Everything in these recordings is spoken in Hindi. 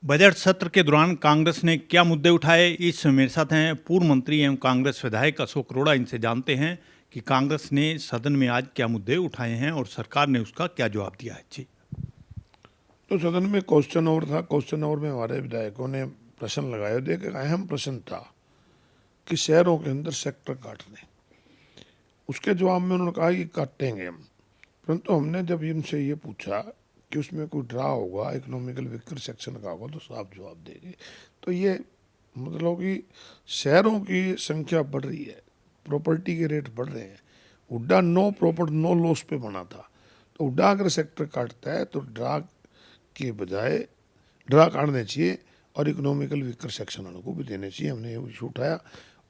बजट सत्र के दौरान कांग्रेस ने क्या मुद्दे उठाए, इस मेरे साथ हैं पूर्व मंत्री एवं कांग्रेस विधायक अशोक अरोड़ा। इनसे जानते हैं कि कांग्रेस ने सदन में आज क्या मुद्दे उठाए हैं और सरकार ने उसका क्या जवाब दिया है। जी। तो सदन में क्वेश्चन आवर था। क्वेश्चन आवर में हमारे विधायकों ने प्रश्न लगाया। एक अहम प्रश्न था कि शहरों के अंदर सेक्टर काटने। उसके जवाब में उन्होंने कहा कि काटेंगे हम। परंतु हमने जब इनसे ये पूछा कि उसमें कोई ड्रा होगा, इकोनॉमिकल वीकर सेक्शन का होगा, तो साफ जवाब देंगे। तो ये मतलब कि शहरों की संख्या बढ़ रही है, प्रॉपर्टी के रेट बढ़ रहे हैं। Hooda no property no loss पे बना था। तो हुड्डा अगर सेक्टर काटता है तो ड्रा के बजाय ड्रा काटने चाहिए और इकोनॉमिकल वीकर सेक्शन वालों को भी देने चाहिए। हमने ये इशू उठाया।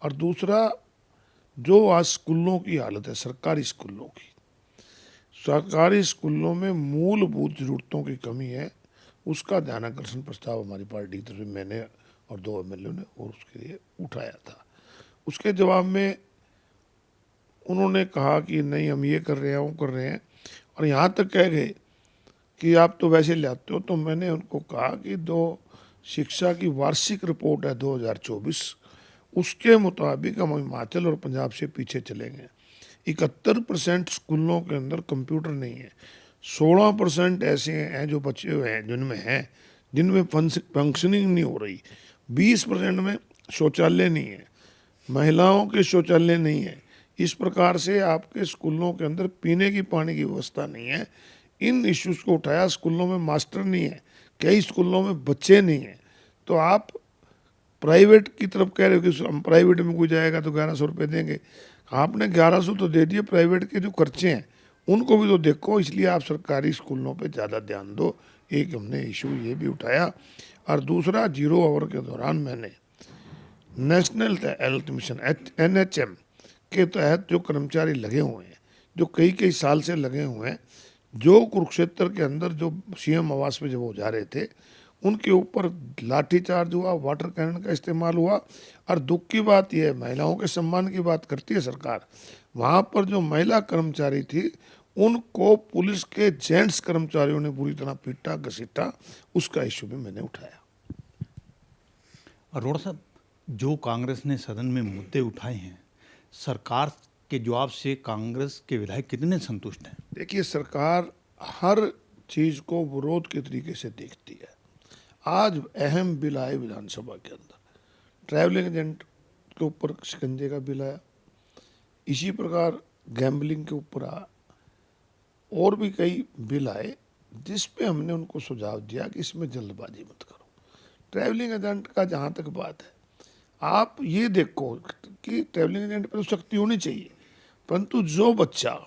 और दूसरा, जो आज स्कूलों की हालत है, सरकारी स्कूलों में मूलभूत जरूरतों की कमी है, उसका ध्यान आकर्षण प्रस्ताव हमारी पार्टी की तरफ से मैंने और 2 एमएलए ने और उसके लिए उठाया था। उसके जवाब में उन्होंने कहा कि नहीं, हम ये कर रहे हैं, वो कर रहे हैं, और यहाँ तक कह गए कि आप तो वैसे लाते हो। तो मैंने उनको कहा कि जो शिक्षा की वार्षिक रिपोर्ट है 2024, उसके मुताबिक हम हिमाचल और पंजाब से पीछे चले गए। 71% स्कूलों के अंदर कंप्यूटर नहीं है। 16% ऐसे हैं जो बच्चे हुए हैं जिनमें फंक्शनिंग नहीं हो रही। 20% में शौचालय नहीं है, महिलाओं के शौचालय नहीं है। इस प्रकार से आपके स्कूलों के अंदर पीने की पानी की व्यवस्था नहीं है। इन इश्यूज को उठाया। स्कूलों में मास्टर नहीं है, कई स्कूलों में बच्चे नहीं हैं। तो आप प्राइवेट की तरफ कह रहे हो कि हम प्राइवेट में कोई जाएगा तो 1100 रुपये देंगे। आपने 1100 तो दे दिए, प्राइवेट के जो खर्चे हैं उनको भी तो देखो। इसलिए आप सरकारी स्कूलों पे ज़्यादा ध्यान दो। एक हमने इशू ये भी उठाया। और दूसरा, 0 आवर के दौरान मैंने नेशनल हेल्थ मिशन NHM के तहत जो कर्मचारी लगे हुए हैं, जो कई कई साल से लगे हुए हैं, जो कुरुक्षेत्र के अंदर जो CM आवास में जब वो जा रहे थे, उनके ऊपर लाठीचार्ज हुआ, वाटर कैनन का इस्तेमाल हुआ। और दुख की बात यह है, महिलाओं के सम्मान की बात करती है सरकार, वहाँ पर जो महिला कर्मचारी थी उनको पुलिस के जेंट्स कर्मचारियों ने बुरी तरह पीटा घसीटा। उसका इशू भी मैंने उठाया। अरोड़ा साहब, जो कांग्रेस ने सदन में मुद्दे उठाए हैं, सरकार के जवाब से कांग्रेस के विधायक कितने संतुष्ट हैं? देखिए, सरकार हर चीज़ को विरोध के तरीके से देखती है। आज अहम बिल आए विधानसभा के अंदर, ट्रैवलिंग एजेंट के ऊपर शिकंजे का बिल आया। इसी प्रकार गैम्बलिंग के ऊपर आया। और भी कई बिल आए जिस पे हमने उनको सुझाव दिया कि इसमें जल्दबाजी मत करो। ट्रैवलिंग एजेंट का जहाँ तक बात है, आप ये देखो कि ट्रैवलिंग एजेंट पर तो सख्ती होनी चाहिए, परंतु जो बच्चा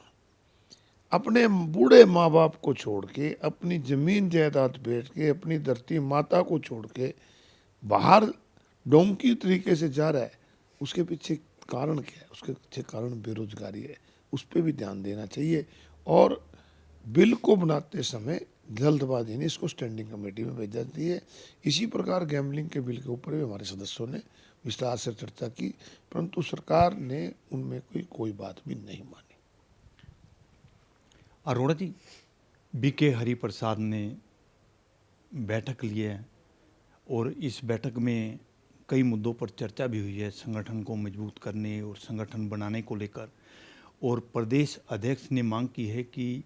अपने बूढ़े माँ बाप को छोड़ के, अपनी ज़मीन जायदाद बेच के, अपनी धरती माता को छोड़ के बाहर डोंकी तरीके से जा रहा है, उसके पीछे कारण क्या है? उसके पीछे कारण बेरोजगारी है। उस पर भी ध्यान देना चाहिए। और बिल को बनाते समय जल्दबाजी नहीं, इसको स्टैंडिंग कमेटी में भेजा चाहिए। इसी प्रकार गैम्बलिंग के बिल के ऊपर भी हमारे सदस्यों ने विस्तार से चर्चा की, परंतु सरकार ने उनमें कोई बात भी नहीं मानी। अरोड़ा जी, BK हरिप्रसाद ने बैठक ली है और इस बैठक में कई मुद्दों पर चर्चा भी हुई है, संगठन को मजबूत करने और संगठन बनाने को लेकर। और प्रदेश अध्यक्ष ने मांग की है कि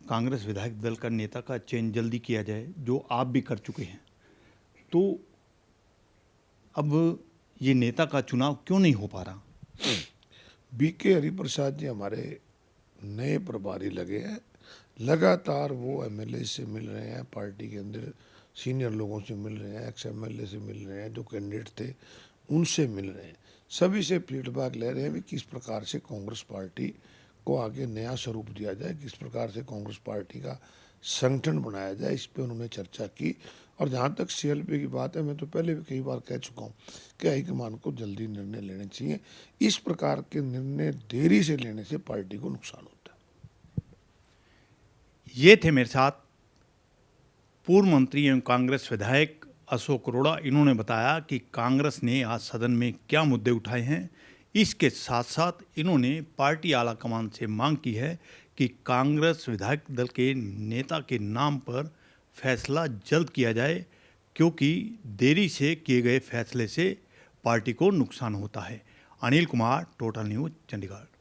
कांग्रेस विधायक दल का नेता का चयन जल्दी किया जाए, जो आप भी कर चुके हैं। तो अब ये नेता का चुनाव क्यों नहीं हो पा रहा? BK हरिप्रसाद जी हमारे नए प्रभारी लगे हैं। लगातार वो MLA से मिल रहे हैं, पार्टी के अंदर सीनियर लोगों से मिल रहे हैं, XMLA से मिल रहे हैं, जो कैंडिडेट थे उनसे मिल रहे हैं। सभी से फीडबैक ले रहे हैं कि किस प्रकार से कांग्रेस पार्टी को आगे नया स्वरूप दिया जाए, किस प्रकार से कांग्रेस पार्टी का संगठन बनाया जाए। इस पर उन्होंने चर्चा की। और जहाँ तक CLP की बात है, मैं तो पहले भी कई बार कह चुका हूँ कि हाईकमान को जल्दी निर्णय लेने चाहिए। इस प्रकार के निर्णय देरी से लेने से पार्टी को नुकसान होता है। ये थे मेरे साथ पूर्व मंत्री एवं कांग्रेस विधायक अशोक अरोड़ा। इन्होंने बताया कि कांग्रेस ने आज सदन में क्या मुद्दे उठाए हैं। इसके साथ साथ इन्होंने पार्टी आला कमान से मांग की है कि कांग्रेस विधायक दल के नेता के नाम पर फैसला जल्द किया जाए क्योंकि देरी से किए गए फैसले से पार्टी को नुकसान होता है। Anil Kumar, total news, Chandigarh.